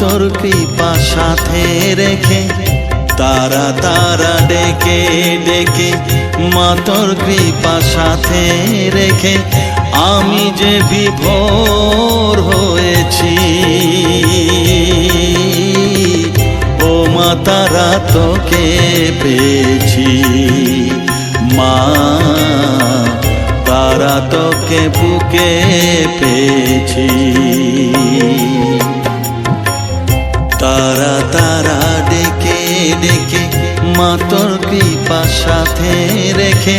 তোর কৃপা সাথে রেখে, তারা তারা ডেকে ডেকে মা তোর কৃপা সাথে রেখে আমি যে বিভোর হয়েছি। ও মা তারা তোকে পেয়েছি, মা তারা তোকে বুকে পেয়েছি। তারা তারা ডেকে ডেকে মা তোর কৃপা সাথে রেখে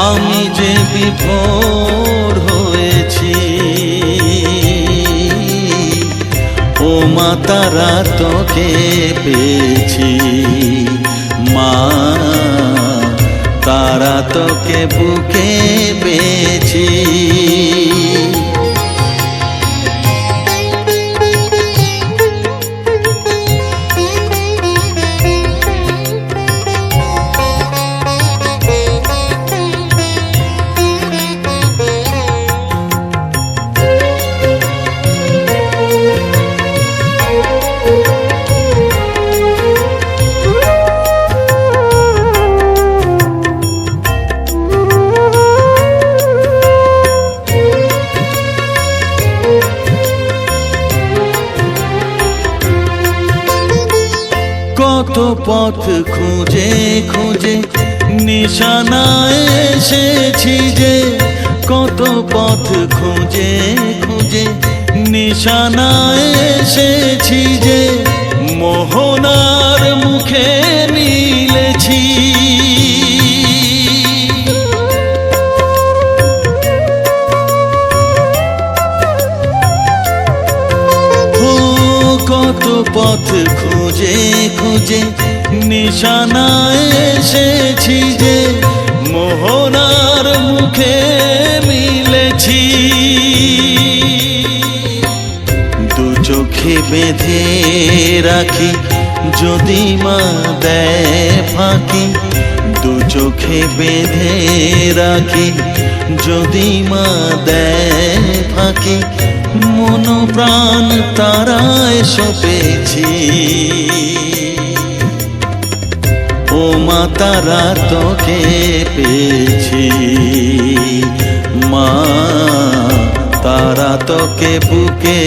আমি যে বিভোর হয়েছি। ও মা তারা তোকে পেয়েছি, মা তারা তোকে বুকে পেয়েছি। কত পথ খুঁজে খুঁজে নিশানায় এসেছি যে, কত পথ খুঁজে খুঁজে নিশানায় এসেছি যে, মোহনার মুখে মিলেছি। কত পথ খুঁজে খুঁজে নিশানায় এসেছি যে, মোহনার মুখে মিলেছি। দু চোখে বেঁধে রাখি যদি মা দেয় ফাঁকি, দু চোখে বেঁধে রাখি যদি মা দেয় ফাঁকি, মন প্রাণ তারায় সপেছি। ও মা তারা তোকে পেয়েছি, মা তারা তোকে বুকে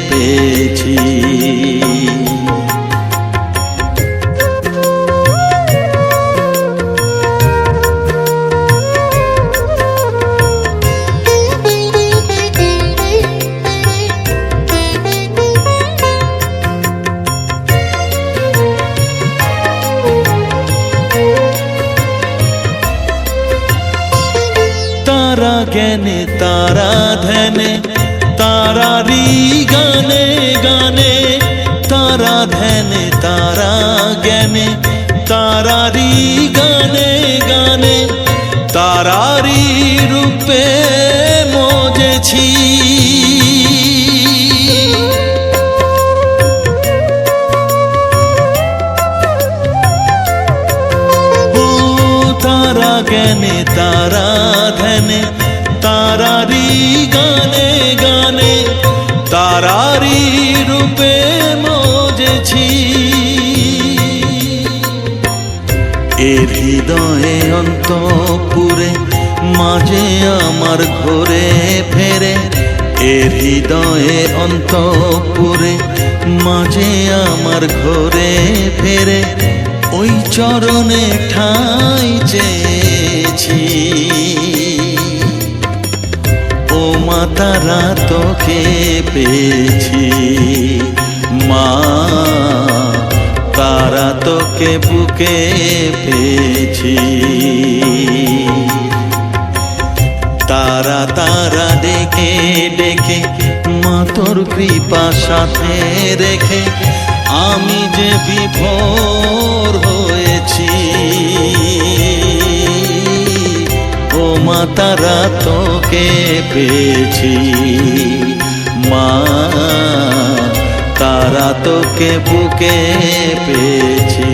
পেয়েছি। তারা জ্ঞানে তারা ধ্যানে তারারি গানে গানে, তারা ধ্যানে তারা জ্ঞানে তারারি গানে গানে, তারারি রূপে মজেছি। তারা জ্ঞানে তারা ধ্যানে তারারি গানে গানে, তারারি রূপে মজেছি। এর হৃদয়ে অন্তপুরে মাঝে আমার ঘরে ফেরে, এর হৃদয়ে অন্তপুরে মাঝে আমার ঘরে ফেরে, ওই চরণে ঠাঁই চেয়েছি। ও মা তারা তোকে পেয়েছি, মা তারা তোকে বুকে পেয়েছি। তারা তারা ডেকে ডেকে মা তোর কৃপা সাথে রেখে আমি যে বিভোর হয়েছি। ও মা তারা তোকে পেয়েছি, মা তারা তোকে বুকে পেয়েছি।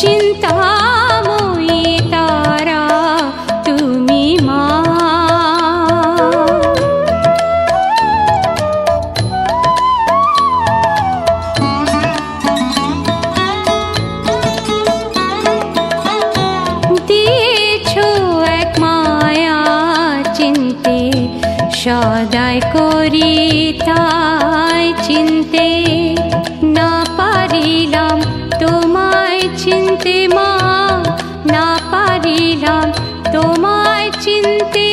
চিন্তাময়ী তারা তুমি মা। দিয়েছো এক মায়া চিনতে, সদাই করি তাই চিনতে, না পারিলাম তোমায় চিনতে মা, না পারিলাম তোমায় চিনতে।